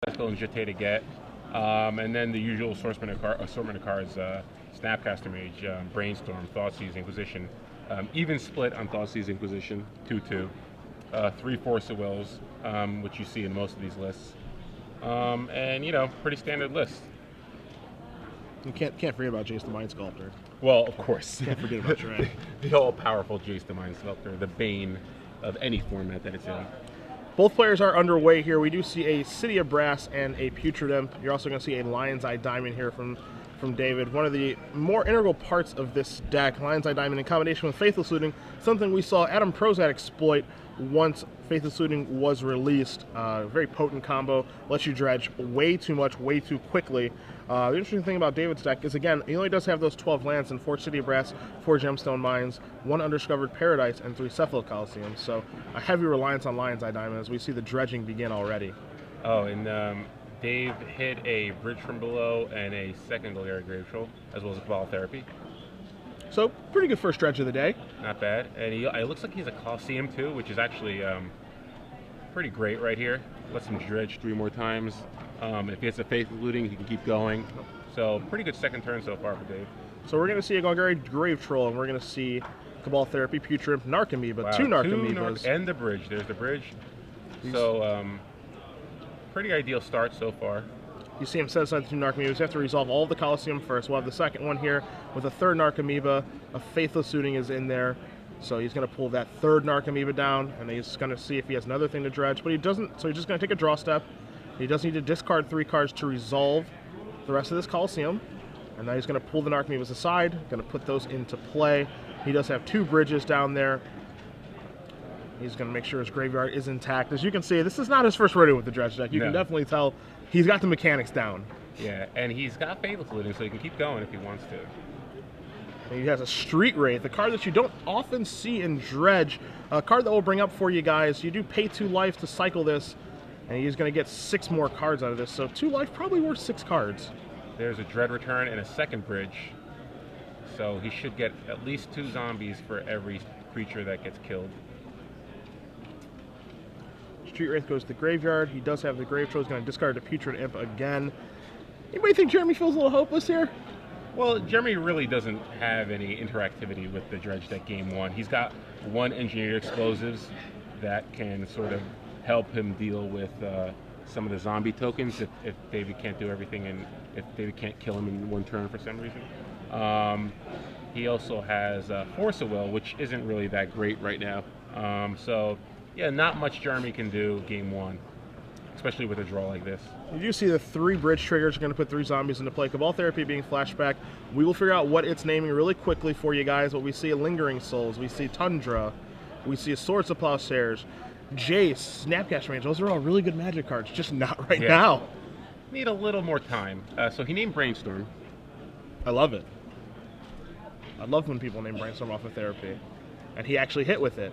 Classical and Jeté to get. And then the usual assortment of cards, Snapcaster Mage, Brainstorm, Thoughtseize, Inquisition. Even split on Thoughtseize, Inquisition, 2/2. 3 Force of Wills, which you see in most of these lists. And, pretty standard list. You can't forget about Jace the Mind Sculptor. Well, of course. Can't forget about you, right? The all-powerful Jace the Mind Sculptor, the bane of any format that it's in. Both players are underway here. We do see a City of Brass and a Putrid Imp. You're also going to see a Lion's Eye Diamond here from David. One of the more integral parts of this deck, Lion's Eye Diamond in combination with Faithless Looting, something we saw Adam Prozat exploit once Faithless Looting was released. Very potent combo, lets you dredge way too much, way too quickly. The interesting thing about David's deck is, again, he only does have those 12 lands and 4 City of Brass, 4 Gemstone Mines, 1 Undiscovered Paradise, and 3 Cephalo Coliseums. So a heavy reliance on Lion's Eye Diamond as we see the dredging begin already. Oh, and Dave hit a Bridge from Below and a second Golgari Grave Troll, as well as a Cabal Therapy. So, pretty good first dredge of the day. Not bad. And it looks like he's a Coliseum too, which is actually pretty great right here. Lets him dredge 3 more times. If he has a Faith Looting, he can keep going. So, pretty good second turn so far for Dave. So, we're going to see a Golgari Grave Troll, and we're going to see Cabal Therapy, Putrid Imp, Narcomoeba, Wow, 2 Narcomoebas. And the bridge. There's the bridge. So, pretty ideal start so far. You see him set aside the 2 Narcomoebas. You have to resolve all of the Coliseum first. We'll have the second one here with a 3rd Narcomoeba. A Faithless Looting is in there. So he's going to pull that 3rd Narcomoeba down, and he's going to see if he has another thing to dredge. But he doesn't, so he's just going to take a draw step. He does need to discard 3 cards to resolve the rest of this Coliseum. And now he's going to pull the Narcomoebas aside, going to put those into play. He does have 2 bridges down there. He's going to make sure his graveyard is intact. As you can see, this is not his first rodeo with the dredge deck. You can definitely tell he's got the mechanics down. Yeah, and he's got Faithless Looting, so he can keep going if he wants to. And he has a Street Wraith, a card that you don't often see in Dredge. A card that we'll bring up for you guys. You do pay 2 life to cycle this, and he's going to get 6 more cards out of this. So 2 life, probably worth 6 cards. There's a Dread Return and a second bridge. So he should get at least 2 zombies for every creature that gets killed. Street Wraith goes to the graveyard. He does have the Grave Troll. He's going to discard the Putrid Imp again. Anybody think Jeremy feels a little hopeless here? Well, Jeremy really doesn't have any interactivity with the Dredge deck game 1. He's got 1 Engineered Explosives that can sort of help him deal with some of the zombie tokens if David can't do everything and if David can't kill him in 1 turn for some reason. He also has Force of Will, which isn't really that great right now. So, yeah, not much Jeremy can do game 1, especially with a draw like this. You do see the 3 bridge triggers are going to put 3 zombies into play. Cabal Therapy being flashback. We will figure out what it's naming really quickly for you guys. But we see a Lingering Souls. We see Tundra. We see a Swords of Plowshares. Jace, Snapcaster Mage. Those are all really good Magic cards, just not right now. Need a little more time. So he named Brainstorm. I love it. I love when people name Brainstorm off of Therapy. And he actually hit with it.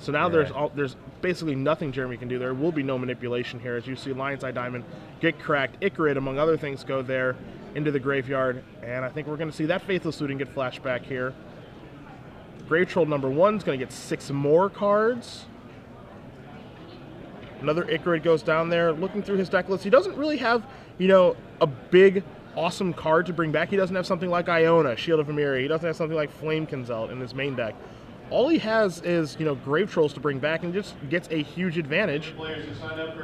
So now there's basically nothing Jeremy can do. There will be no manipulation here. As you see, Lion's Eye Diamond get cracked. Icarid, among other things, go there into the graveyard. And I think we're going to see that Faithless Looting get flashback here. Grave Troll number 1 is going to get 6 more cards. Another Icarid goes down there. Looking through his deck list, he doesn't really have, a big, awesome card to bring back. He doesn't have something like Iona, Shield of Emiri. He doesn't have something like Flame Kinzelt in his main deck. All he has is, Grave Trolls to bring back, and just gets a huge advantage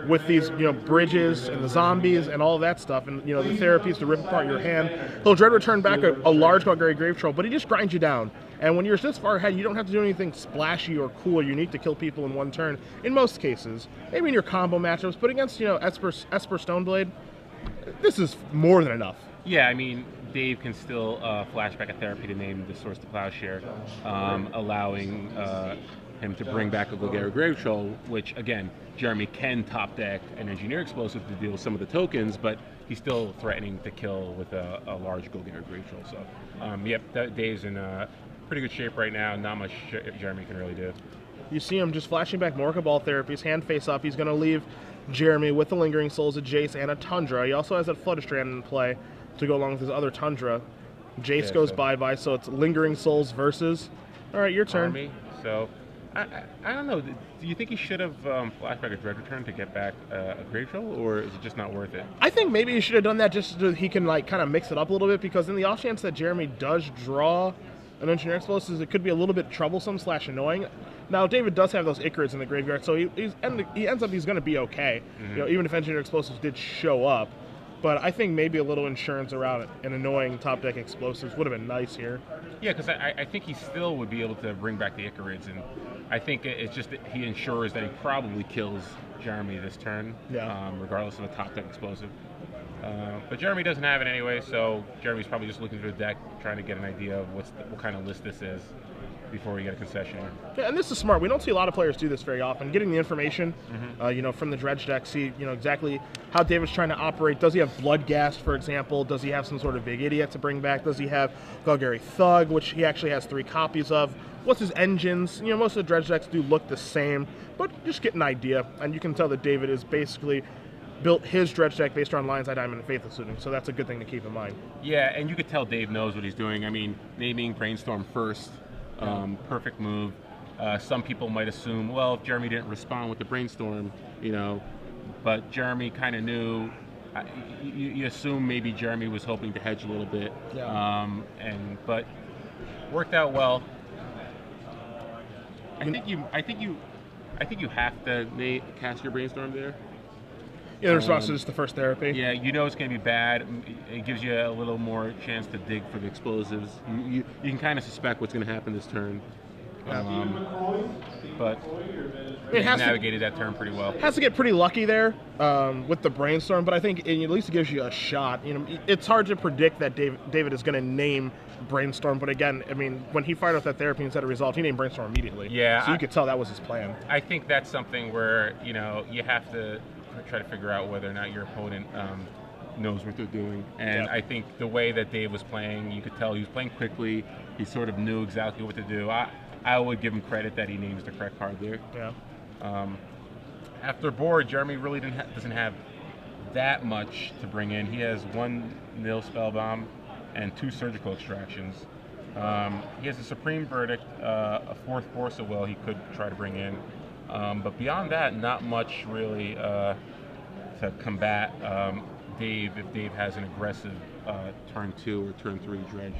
with these, bridges and the zombies and all of that stuff, and, the therapies to rip apart your hand. He'll Dread Return back a large Golgari Grave Troll, but he just grinds you down. And when you're this far ahead, you don't have to do anything splashy or cool or unique to kill people in 1 turn, in most cases. Maybe in your combo matchups, but against, Esper Stoneblade, this is more than enough. Yeah, I mean, Dave can still flashback a Therapy to name the Source to Plowshare, allowing him to bring back a Golgari Grave Troll, which, again, Jeremy can top deck an Engineer Explosive to deal with some of the tokens, but he's still threatening to kill with a large Golgari Grave Troll. So, yep, Dave's in pretty good shape right now. Not much Jeremy can really do. You see him just flashing back more Cabal Therapies, hand face up. He's going to leave Jeremy with the Lingering Souls, a Jace, and a Tundra. He also has that Flutterstrand in play to go along with his other Tundra. Jace goes bye-bye, so it's Lingering Souls versus... All right, your turn. Army. So I don't know. Do you think he should have flashback a Dread Return to get back a Grave Troll, or is it just not worth it? I think maybe he should have done that just so he can like kind of mix it up a little bit, because in the off chance that Jeremy does draw an Engineer Explosives, it could be a little bit troublesome / annoying. Now David does have those Icarids in the graveyard, so he ends up he's going to be okay. You know, even if Engineer Explosives did show up. But I think maybe a little insurance around an annoying top deck Explosives would have been nice here. Yeah, because I think he still would be able to bring back the Icarids, and I think it's just that he ensures that he probably kills Jeremy this turn, regardless of a top deck Explosive. But Jeremy doesn't have it anyway, so Jeremy's probably just looking through the deck, trying to get an idea of what kind of list this is before we get a concession. Yeah, and this is smart. We don't see a lot of players do this very often. Getting the information, you know, from the dredge deck, see, you know, exactly how David's trying to operate. Does he have Bloodghast, for example? Does he have some sort of big idiot to bring back? Does he have Golgari Thug, which he actually has 3 copies of? What's his engines? You know, most of the dredge decks do look the same, but just get an idea. And you can tell that David is basically built his dredge deck based on Lion's Eye Diamond and Faithless Looting, so that's a good thing to keep in mind. Yeah, and you could tell Dave knows what he's doing. I mean, naming Brainstorm first, perfect move. Some people might assume, well, if Jeremy didn't respond with the Brainstorm, you know, but Jeremy kind of knew. You assume maybe Jeremy was hoping to hedge a little bit, but worked out well. I think you have to cast your Brainstorm there. Yeah, the response is the first therapy. Yeah, you know it's going to be bad. It gives you a little more chance to dig for the explosives. You can kind of suspect what's going to happen this turn. But it navigated that turn pretty well. Has to get pretty lucky there with the Brainstorm, but I think at least it gives you a shot. You know, it's hard to predict that David is going to name Brainstorm, but again, I mean, when he fired off that therapy instead of resolve, he named Brainstorm immediately. Yeah, so you could tell that was his plan. I think that's something where, you know, you have to try to figure out whether or not your opponent knows what they're doing. And I think the way that Dave was playing, you could tell he was playing quickly. He sort of knew exactly what to do. I would give him credit that he names the correct card there. Yeah. After board, Jeremy really doesn't have that much to bring in. He has 1 Nil Spellbomb and 2 Surgical Extractions. He has a Supreme Verdict, a 4th Force of Will he could try to bring in. But beyond that, not much really to combat Dave if Dave has an aggressive turn 2 or turn 3 dredge.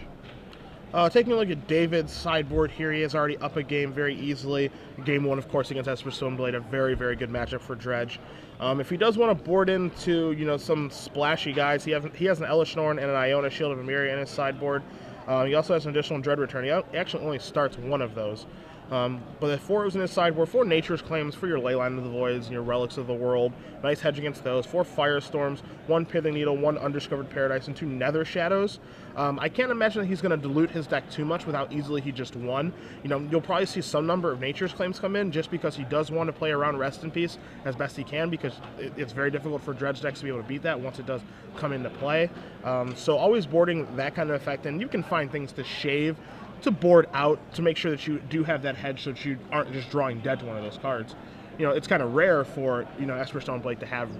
Taking a look at David's sideboard here, he is already up a game very easily. Game 1, of course, against Esper Stoneblade, a very, very good matchup for Dredge. If he does want to board into, you know, some splashy guys, he has an Elesh Norn and an Iona Shield of Emeria in his sideboard. He also has an additional Dread Return. He actually only starts 1 of those. But the 4 is in his sideboard, 4 Nature's Claims for your Leyline of the Voids and your Relics of the World. Nice hedge against those. 4 Firestorms, 1 Pithing Needle, 1 Undiscovered Paradise, and 2 Nether Shadows. I can't imagine that he's going to dilute his deck too much with how easily he just won. You know, you'll probably see some number of Nature's Claims come in just because he does want to play around Rest in Peace as best he can, because it's very difficult for Dredge decks to be able to beat that once it does come into play. So always boarding that kind of effect, and you can find things to shave to board out to make sure that you do have that hedge so that you aren't just drawing dead to one of those cards. You know, it's kind of rare for, you know, Esper Stoneblade to have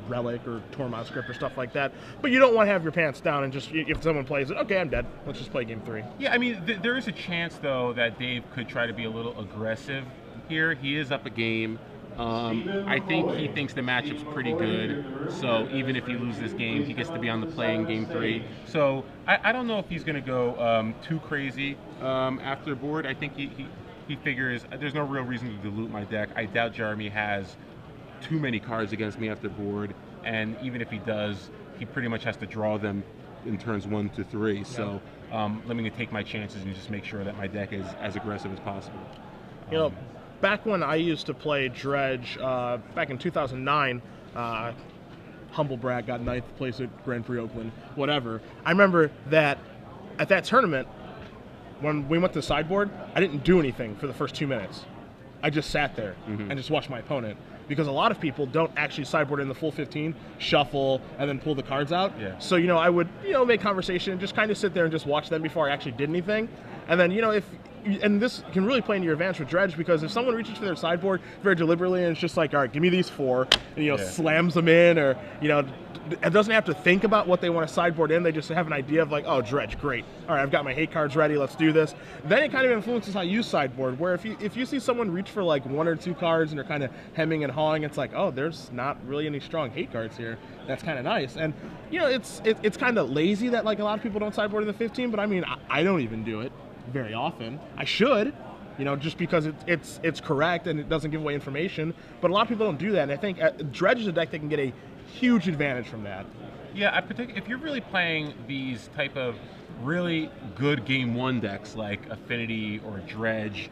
Relic or Tormod Script or stuff like that, but you don't want to have your pants down and just, if someone plays it, okay, I'm dead, let's just play game 3. Yeah, I mean, there is a chance, though, that Dave could try to be a little aggressive here. He is up a game. I think he thinks the matchup's pretty good, so even if he loses this game, he gets to be on the play in game 3. So I don't know if he's going to go too crazy after the board. I think he figures there's no real reason to dilute my deck. I doubt Jeremy has too many cards against me after board, and even if he does, he pretty much has to draw them in turns 1 to 3. So let me take my chances and just make sure that my deck is as aggressive as possible. You know, back when I used to play Dredge, back in 2009, humble brag, got 9th place at Grand Prix Oakland, whatever. I remember that at that tournament, when we went to the sideboard, I didn't do anything for the first 2 minutes. I just sat there and just watched my opponent, because a lot of people don't actually sideboard in the full 15, shuffle, and then pull the cards out. Yeah. So, you know, I would, you know, make conversation and just kind of sit there and just watch them before I actually did anything. And then, you know, if and this can really play into your advantage with Dredge, because if someone reaches for their sideboard very deliberately and it's just like, all right, give me these 4, and slams them in, or it doesn't have to think about what they want to sideboard in. They just have an idea of like, oh, Dredge, great. All right, I've got my hate cards ready. Let's do this. Then it kind of influences how you sideboard. Where if you see someone reach for like 1 or 2 cards and they're kind of hemming and hawing, it's like, oh, there's not really any strong hate cards here. That's kind of nice. And it's kind of lazy that like a lot of people don't sideboard in the 15. But I mean, I don't even do it very often. I should. Just because it's correct and it doesn't give away information. But a lot of people don't do that. And I think Dredge is a deck that can get a huge advantage from that. Yeah, if you're really playing these type of really good game 1 decks like Affinity or Dredge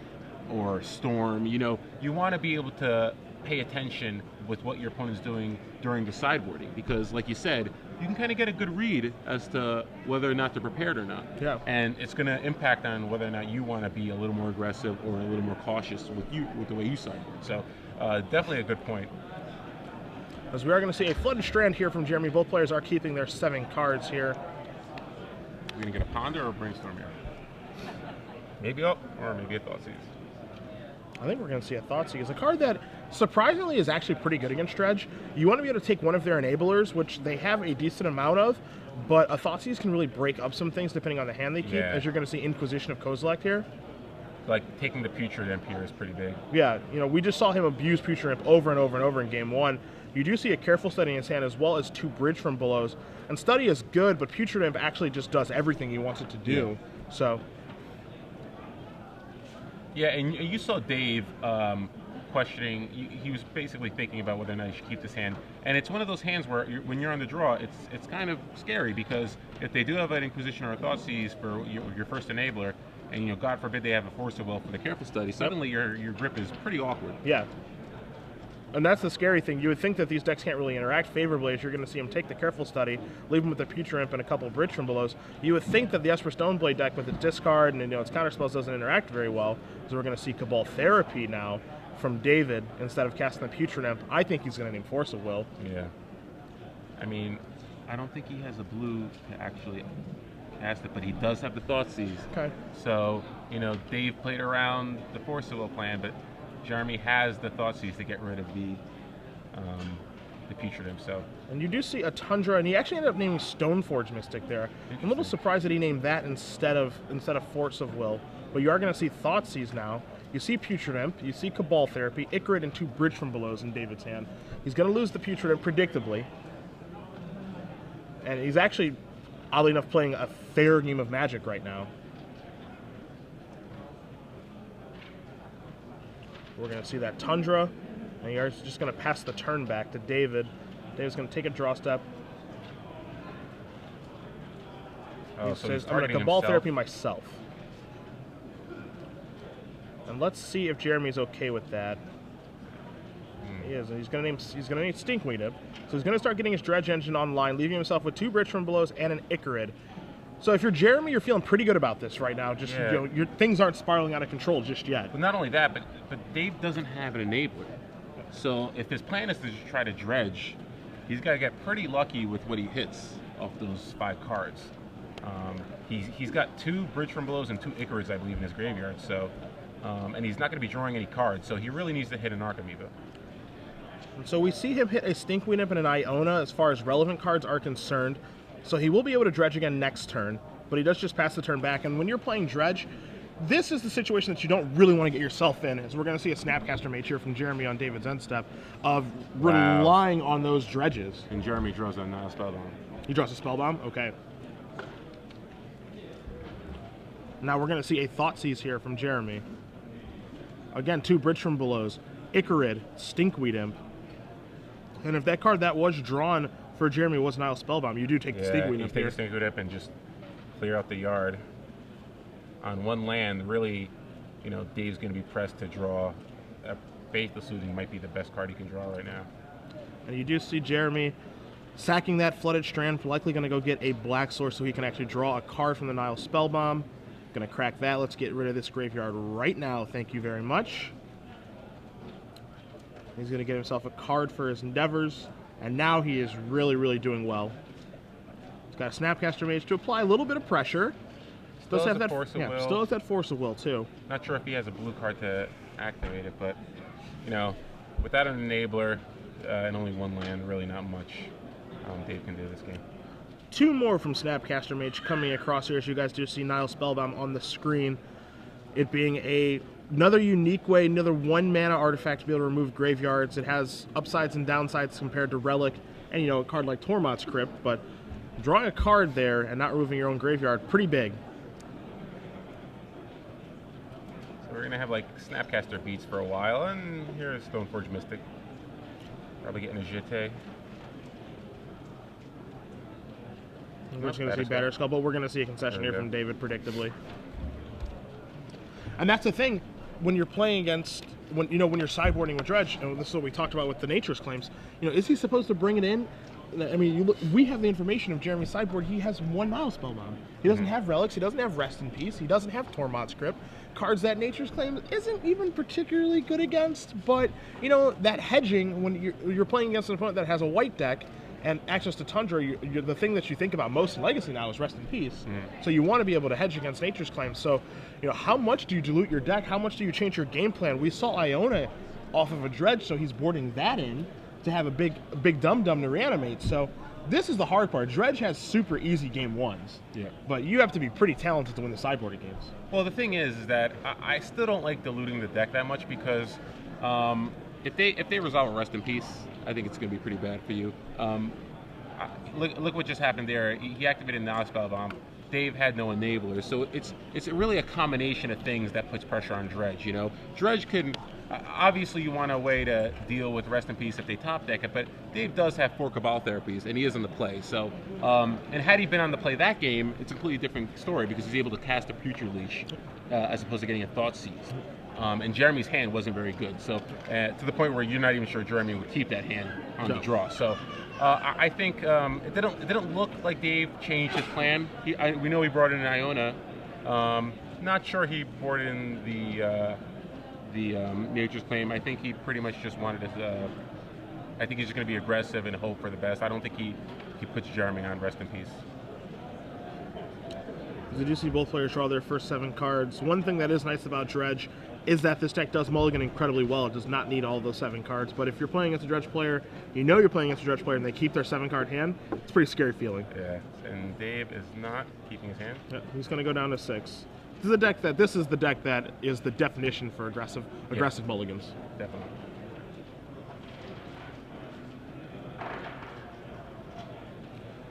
or Storm, you want to be able to pay attention with what your opponent's doing during the sideboarding, because like you said, you can kind of get a good read as to whether or not they're prepared or not. Yeah. And it's going to impact on whether or not you want to be a little more aggressive or a little more cautious with the way you sideboard. So definitely a good point. As we are going to see a Flooded Strand here from Jeremy. Both players are keeping their 7 cards here. We're going to get a Ponder or a Brainstorm here? Maybe up, or maybe a Thoughtseize. I think we're going to see a Thoughtseize. It's a card that surprisingly is actually pretty good against Dredge. You want to be able to take one of their enablers, which they have a decent amount of, but a Thoughtseize can really break up some things depending on the hand they keep, as you're going to see Inquisition of Kozilek here. Like taking the Putrid Imp here is pretty big. Yeah, we just saw him abuse Putrid Imp over and over and over in game 1. You do see a Careful Study in his hand, as well as 2 Bridge from Belows. And Study is good, but Putrid Imp actually just does everything he wants it to do. Yeah. So. Yeah, and you saw Dave questioning. He was basically thinking about whether or not he should keep this hand. And it's one of those hands where when you're on the draw, it's kind of scary, because if they do have an Inquisition or a Thoughtseize for your first enabler, and God forbid they have a Force of Will for the Careful Study, suddenly your grip is pretty awkward. Yeah. And that's the scary thing. You would think that these decks can't really interact favorably, as you're going to see him take the Careful Study, leave him with the Putrid Imp and a couple of Bridge from Belows. You would think that the Esper Stoneblade deck with its discard and its counterspells doesn't interact very well, so we're going to see Cabal Therapy now from David instead of casting the Putrid Imp. I think he's going to name Force of Will. Yeah. I mean, I don't think he has a blue to actually cast it, but he does have the Thoughtseize. Okay. So, Dave played around the Force of Will plan, but Jeremy has the Thoughtseize to get rid of the Putrid Imp. So. And you do see a Tundra, and he actually ended up naming Stoneforge Mystic there. I'm a little surprised that he named that instead of Force of Will. But you are going to see Thoughtseize now. You see Putrid Imp, you see Cabal Therapy, Icarid, and 2 Bridge from Belows in David's hand. He's going to lose the Putrid Imp predictably. And he's actually, oddly enough, playing a fair game of Magic right now. We're going to see that Tundra, and you're just going to pass the turn back to David. David's going to take a draw step. Oh, he so says, he's I'm going to targeting Cabal himself. Therapy myself. And let's see if Jeremy's okay with that. He is. And he's going to name Stinkweed Imp. So he's going to start getting his Dredge engine online, leaving himself with 2 Bridge from Belows and an Icarid. So if you're Jeremy, you're feeling pretty good about this right now. Just your things aren't spiraling out of control just yet. But not only that, but Dave doesn't have an enabler. So if his plan is to just try to Dredge, he's got to get pretty lucky with what he hits off those 5 cards. He's got 2 Bridge from Belows and 2 Icarids, I believe, in his graveyard. So, and he's not going to be drawing any cards. So he really needs to hit an Archimedes. So we see him hit a Stinkweed Imp and an Iona as far as relevant cards are concerned. So he will be able to Dredge again next turn, but he does just pass the turn back. And when you're playing Dredge, this is the situation that you don't really want to get yourself in, as we're going to see a Snapcaster Mage here from Jeremy on David's end step of relying on those Dredges. And Jeremy draws a Nile Spellbomb. He draws a Spellbomb? Okay. Now we're going to see a Thoughtseize here from Jeremy. Again, 2 Bridge from Belows, Icarid, Stinkweed Imp. And if that card that was drawn for Jeremy was Nile Spellbomb, you do take the Stinkweed Imp here. You take the Stinkweed Imp and just clear out the yard. On one land, really, Dave's going to be pressed to draw. Faithless Looting might be the best card he can draw right now. And you do see Jeremy sacking that Flooded Strand, likely going to go get a Black Source so he can actually draw a card from the Nile Spellbomb. Going to crack that. Let's get rid of this graveyard right now. Thank you very much. He's going to get himself a card for his endeavors, and now he is really, really doing well. He's got a Snapcaster Mage to apply a little bit of pressure. Still has a force of will. Still has that force of will too. Not sure if he has a blue card to activate it, but you know, without an enabler and only one land, really not much Dave can do this game. Two more from Snapcaster Mage coming across here, as you guys do see Nihil Spellbound on the screen. It being another unique way, another 1-mana artifact to be able to remove graveyards. It has upsides and downsides compared to Relic and, you know, a card like Tormod's Crypt, but drawing a card there and not removing your own graveyard, pretty big. So we're going to have like Snapcaster beats for a while, and here's Stoneforge Mystic. Probably getting a Jeté. We're just going to see Batterskull, but we're going to see a concession here from David, predictably. And that's the thing, when you're playing against, when you're sideboarding with Dredge, and this is what we talked about with the Nature's Claims, you know, is he supposed to bring it in? I mean, we have the information of Jeremy's sideboard. He has 1 Nihil Spellbound. He doesn't have Relics. He doesn't have Rest in Peace. He doesn't have Tormod's Crypt. Cards that Nature's Claim isn't even particularly good against, but, you know, that hedging, when you're playing against an opponent that has a white deck, and access to Tundra, the thing that you think about most in Legacy now is Rest in Peace. So you want to be able to hedge against Nature's Claim. So, you know, how much do you dilute your deck? How much do you change your game plan? We saw Iona off of a Dredge, so he's boarding that in to have a big dum-dum to reanimate. So this is the hard part. Dredge has super easy game 1s. Yeah. But you have to be pretty talented to win the sideboarding games. Well, the thing is that I still don't like diluting the deck that much, because if they resolve a Rest in Peace, I think it's going to be pretty bad for you. Look what just happened there. He activated Nihil Spellbound. Dave had no enablers, so it's really a combination of things that puts pressure on Dredge. You know, Dredge can obviously you want a way to deal with Rest in Peace if they top deck it, but Dave does have 4 Cabal therapies, and he is on the play. So, and had he been on the play that game, it's a completely different story, because he's able to cast a Future Leash as opposed to getting a Thought Seize. And Jeremy's hand wasn't very good, so to the point where you're not even sure Jeremy would keep that hand on the draw. So I think it didn't look like Dave changed his plan. We know he brought in Iona. Not sure he brought in the Nature's Claim. I think he pretty much just wanted to. I think he's just going to be aggressive and hope for the best. I don't think he puts Jeremy on Rest in Peace. Did you see both players draw their first 7 cards? One thing that is nice about Dredge is that this deck does mulligan incredibly well. It does not need all those 7 cards, but if you're playing against a Dredge player, you know you're playing against a Dredge player and they keep their 7-card hand, it's a pretty scary feeling. Yeah, and Dave is not keeping his hand. Yeah, he's going to go down to 6. This is the deck that is the definition for aggressive mulligans. Definitely.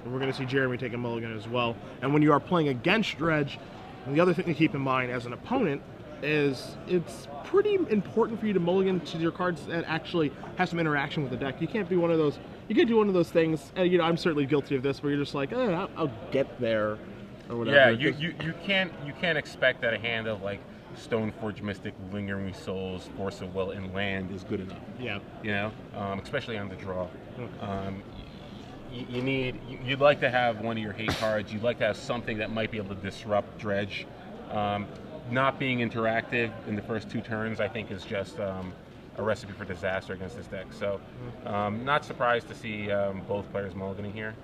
And we're going to see Jeremy take a mulligan as well. And when you are playing against Dredge, the other thing to keep in mind as an opponent is it's pretty important for you to mulligan to your cards that actually have some interaction with the deck. You can't be one of those. You can't do one of those things. And, you know, I'm certainly guilty of this, where you're just like, I'll get there, or whatever. Yeah, you can't expect that a hand of like Stoneforge Mystic, Lingering Souls, Force of Will, and land is good enough. Yeah. You know, especially on the draw. You'd like to have one of your hate cards. You'd like to have something that might be able to disrupt Dredge. Not being interactive in the first 2 turns, I think, is just a recipe for disaster against this deck. So, not surprised to see both players mulliganing here.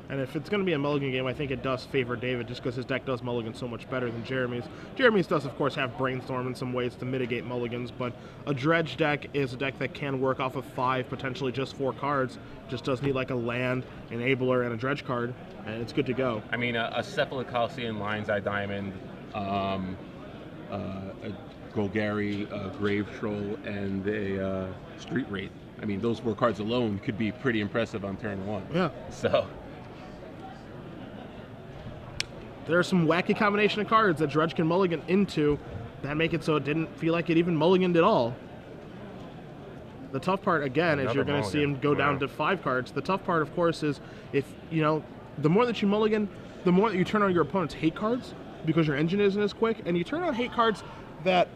And if it's going to be a mulligan game, I think it does favor David, just because his deck does mulligan so much better than Jeremy's. Jeremy's does, of course, have Brainstorm in some ways to mitigate mulligans, but a Dredge deck is a deck that can work off of 5, potentially just 4 cards. Just does need like a land, enabler, and a Dredge card, and it's good to go. I mean, a Cephalic Coliseum, Lion's Eye Diamond, a Golgari, a Grave Troll, and a Street Wraith. I mean, those 4 cards alone could be pretty impressive on turn 1. Yeah. So there's some wacky combination of cards that Dredge can mulligan into that make it so it didn't feel like it even mulliganed at all. The tough part, again, is you're going to see him go down to 5 cards. The tough part, of course, is if, you know, the more that you mulligan, the more that you turn on your opponent's hate cards, because your engine isn't as quick, and you turn on hate cards that,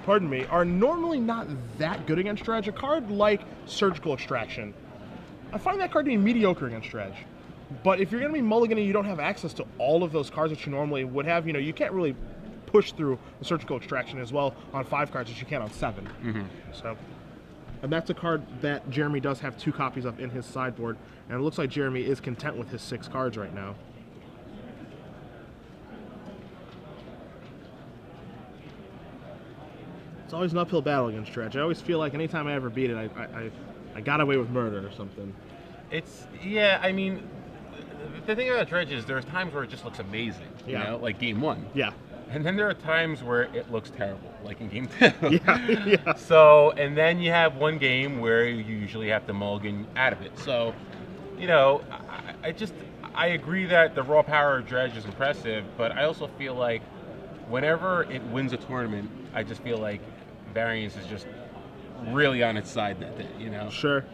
pardon me, are normally not that good against Dredge. A card like Surgical Extraction, I find that card to be mediocre against Dredge. But if you're going to be mulliganing, you don't have access to all of those cards that you normally would have. You know, you can't really push through the Surgical Extraction as well on 5 cards as you can on 7. Mm-hmm. So, and that's a card that Jeremy does have 2 copies of in his sideboard, and it looks like Jeremy is content with his 6 cards right now. It's always an uphill battle against Dredge. I always feel like anytime I ever beat it, I got away with murder or something. Yeah, I mean, the thing about Dredge is there's times where it just looks amazing, you know, like game 1. Yeah. And then there are times where it looks terrible, like in game 2. Yeah. So, and then you have one game where you usually have to mulligan out of it. So, you know, I agree that the raw power of Dredge is impressive, but I also feel like whenever it wins a tournament, I just feel like variance is just really on its side that day, you know? Sure.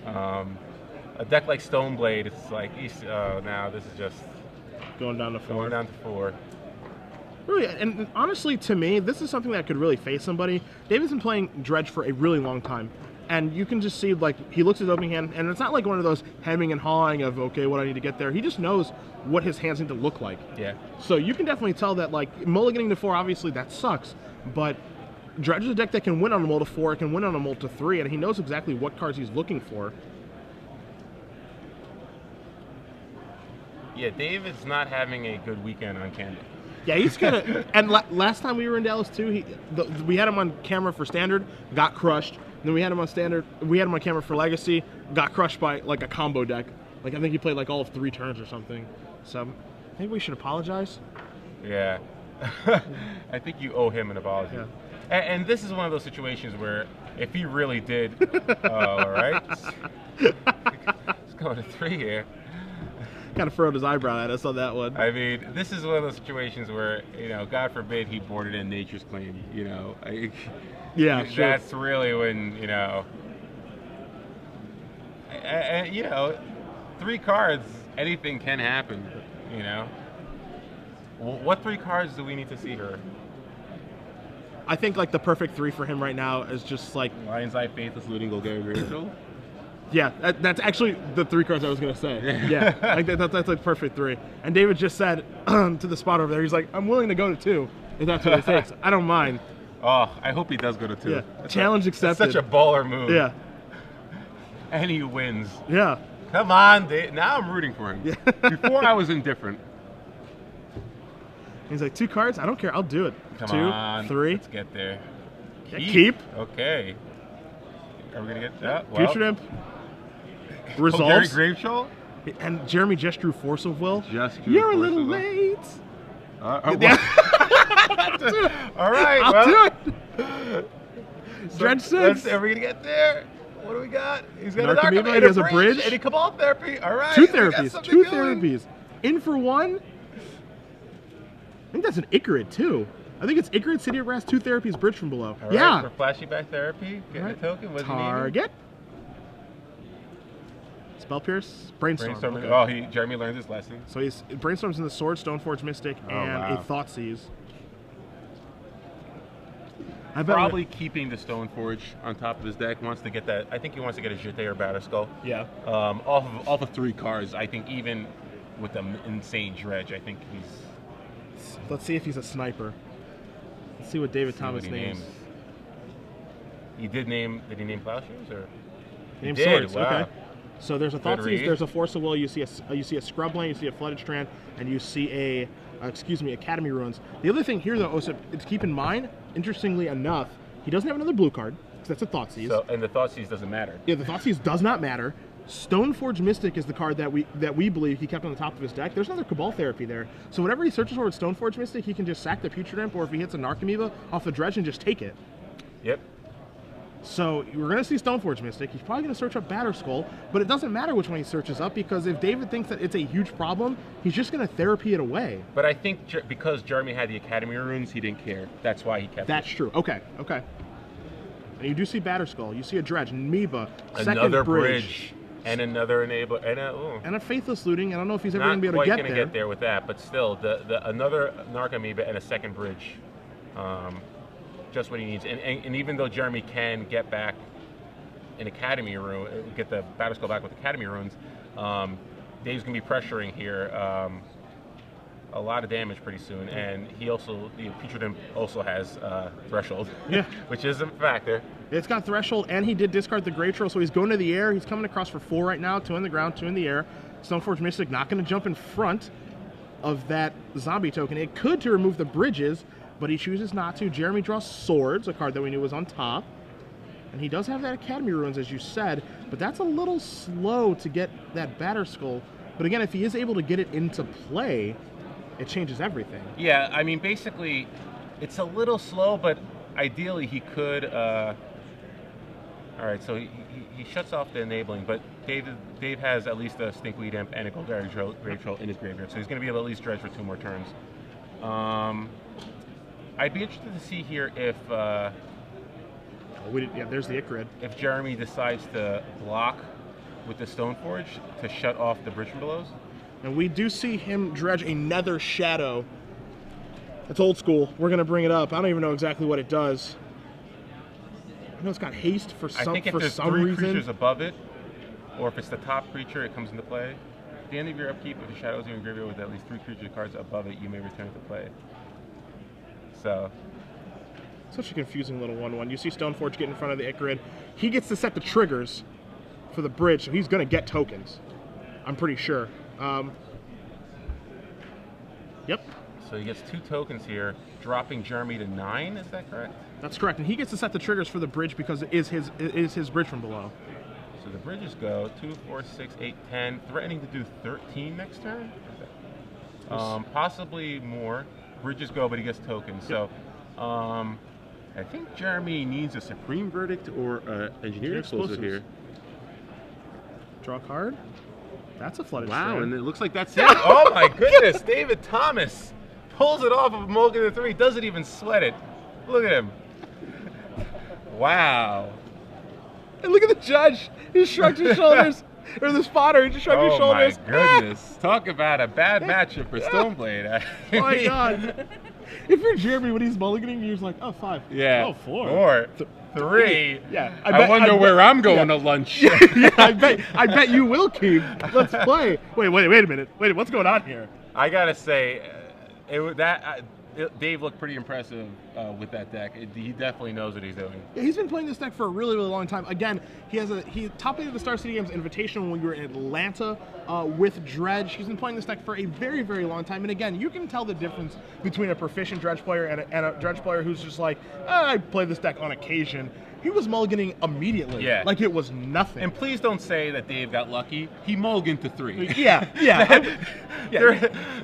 A deck like Stoneblade, it's like, now this is just going down to 4. Going down to 4. Really, and honestly, to me, this is something that could really face somebody. David's been playing Dredge for a really long time, and you can just see, like, he looks at his opening hand, and it's not like one of those hemming and hawing of, okay, what I need to get there. He just knows what his hands need to look like. Yeah. So you can definitely tell that, like, mulliganing to 4, obviously, that sucks, but Dredge is a deck that can win on a mull to 4, it can win on a mull to 3, and he knows exactly what cards he's looking for. Yeah, David's not having a good weekend on Candy. Yeah, he's gonna. And last time we were in Dallas too, we had him on camera for Standard, got crushed. Then we had him on Standard. We had him on camera for Legacy, got crushed by like a combo deck. Like I think he played like all of 3 turns or something. So maybe we should apologize. Yeah, I think you owe him an apology. Yeah. And this is one of those situations where if he really did, all right, let's go to 3 here. Kind of furrowed his eyebrow at us on that one. I mean, this is one of those situations where, you know, God forbid he boarded in Nature's Claim, you know. Yeah, sure. That's really when, you know, and, you know, 3 cards, anything can happen, you know. What 3 cards do we need to see here? I think, like, the perfect 3 for him right now is just, like... Lion's Eye, Faithless Looting, Golgari Rachel. Yeah, that's actually the 3 cards I was going to say. Yeah, like that's like perfect 3. And David just said to the spot over there, he's like, I'm willing to go to 2 if that's what it takes. I don't mind. Oh, I hope he does go to 2. Yeah, challenge accepted. That's such a baller move. Yeah. And he wins. Yeah. Come on, Dave. Now I'm rooting for him. Yeah. Before I was indifferent. He's like, 2 cards? I don't care. I'll do it. Come 2, on. 3. Let's get there. Keep. Okay. Are we going to get that? Well, Future Imp. Results. Gary Graveshaw? And Jeremy just drew Force of Will. You're a little late. All right. I'll do it. Dredge 6. Are we going to get there? What do we got? He's got Narcomoeba, a he has a bridge. And a Cabal Therapy. All right. 2 therapies. 2 therapies. In for 1. I think that's an Icarid, too. I think it's Icarid, City of Brass, 2 therapies, bridge from below. All right, yeah. For flashback therapy, get a token. What's Target. Spell Pierce, Brainstorm. Okay. Oh, Jeremy learned his lesson. So he's Brainstorm's in the Sword, Stoneforge Mystic, and a Thoughtseize. Probably keeping the Stoneforge on top of his deck. Wants to get that. I think he wants to get a Jeté or Batterskull. Yeah. Off of 3 cards, I think even with the insane Dredge, I think he's. Let's see if he's a sniper. Let's see what David Thomas names. He did name. Did he name Plowshares or? He named Swords. Wow. Okay. So there's a Thoughtseize, there's a Force of Will, you see a Scrubland, you see a Flooded Strand, and you see a Academy Ruins. The other thing here, though, Osa, to keep in mind, interestingly enough, he doesn't have another blue card, because that's a Thoughtseize. So, and the Thoughtseize doesn't matter. Yeah, the Thoughtseize does not matter. Stoneforge Mystic is the card that we believe he kept on the top of his deck. There's another Cabal Therapy there. So whenever he searches for Stoneforge Mystic, he can just sack the Putrid Imp, or if he hits a Narcomoeba off the Dredge and just take it. Yep. So we're going to see Stoneforge Mystic. He's probably going to search up Batterskull, but it doesn't matter which one he searches up, because if David thinks that it's a huge problem, he's just going to therapy it away. But I think because Jeremy had the Academy Runes, he didn't care. That's why he kept That's true. Okay. And you do see Batterskull. You see a Dredge, Amoeba, another second bridge. And another Enabler, and a Faithless Looting. I don't know if he's ever going to be able to get there. Not quite going to get there with that, but still, another Narcomoeba and a second bridge. Just what he needs. And even though Jeremy can get back an Academy Rune, get the Batterskull back with Academy Runes, Dave's going to be pressuring here a lot of damage pretty soon. And he also, the Putrid Imp also has Threshold, which is a factor. It's got Threshold, and he did discard the Great Troll, so he's going to the air. He's coming across for 4 right now, 2 on the ground, 2 in the air. Stoneforge Mystic not going to jump in front of that zombie token. It could to remove the bridges, but he chooses not to. Jeremy draws Swords, a card that we knew was on top. And he does have that Academy Ruins, as you said, but that's a little slow to get that Batter Skull. But again, if he is able to get it into play, it changes everything. Yeah, I mean, basically, it's a little slow, but ideally he could... all right, so he shuts off the enabling, but Dave has at least a Stinkweed Imp and a Golgari Grave Troll in his graveyard, so he's going to be able to at least dredge for 2 more turns. I'd be interested to see here if... there's the Ichrid. If Jeremy decides to block with the Stoneforge to shut off the Bridge from Belows. And we do see him dredge a Nether Shadow. It's old school. We're going to bring it up. I don't even know exactly what it does. I know it's got haste for some reason. I think if there's 3 creatures above it, or if it's the top creature, it comes into play. At the end of your upkeep, if a shadow is in your graveyard with at least 3 creature cards above it, you may return it to play. So... Such a confusing little 1/1. You see Stoneforge get in front of the Ichrid. He gets to set the triggers for the bridge, so he's going to get tokens. I'm pretty sure. Yep. So he gets 2 tokens here, dropping Jeremy to 9. Is that correct? That's correct, and he gets to set the triggers for the bridge because it is his bridge from below. So the bridges go 2, 4, 6, 8, 10, threatening to do 13 next turn. Possibly more. Bridges go, but he gets tokens. Yep. So. I think Jeremy needs a Supreme Verdict or Engineering Explosive here. Draw a card. That's a flooded Wow, strand. and it looks like that's it. Oh my goodness, David Thomas pulls it off of Mulligan to 3. Doesn't even sweat it. Look at him. Wow. And look at the judge. He shrugged his shoulders. Or the spotter, he just shrugged his shoulders. Oh my goodness. Talk about a bad matchup for Stoneblade. Oh my god. If you're Jeremy when he's mulliganing, you're just like, oh, 5. Yeah. Oh, 4. 3. Yeah. I wonder where I'm going to lunch. Yeah, I bet you will, Keith. Let's play. Wait a minute. Wait, what's going on here? I gotta say, Dave looked pretty impressive with that deck. He definitely knows what he's doing. Yeah, he's been playing this deck for a really, really long time. Again, he top 8 of the Star City Games Invitational when we were in Atlanta with Dredge. He's been playing this deck for a very, very long time. And again, you can tell the difference between a proficient Dredge player and a Dredge player who's just like, I play this deck on occasion. He was mulliganing immediately, like it was nothing. And please don't say that Dave got lucky. He mulliganed to 3. Yeah.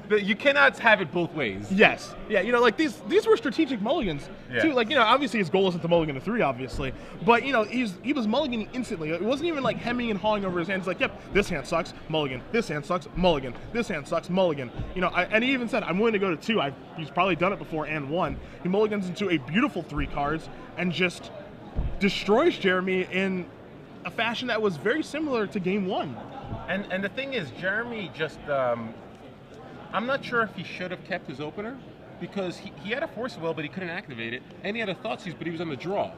You cannot have it both ways. Yes. Yeah, like these were strategic mulligans, too. Like, obviously his goal isn't to mulligan to 3, obviously. But, he was mulliganing instantly. It wasn't even like hemming and hawing over his hands. Like, yep, this hand sucks, mulligan. This hand sucks, mulligan. This hand sucks, mulligan. And he even said, I'm willing to go to 2. He's probably done it before and won. He mulligans into a beautiful 3 cards and just destroys Jeremy in a fashion that was very similar to game 1. And the thing is, Jeremy just, I'm not sure if he should have kept his opener, because he had a Force of Will, but he couldn't activate it, and he had a Thoughtseize, but he was on the draw.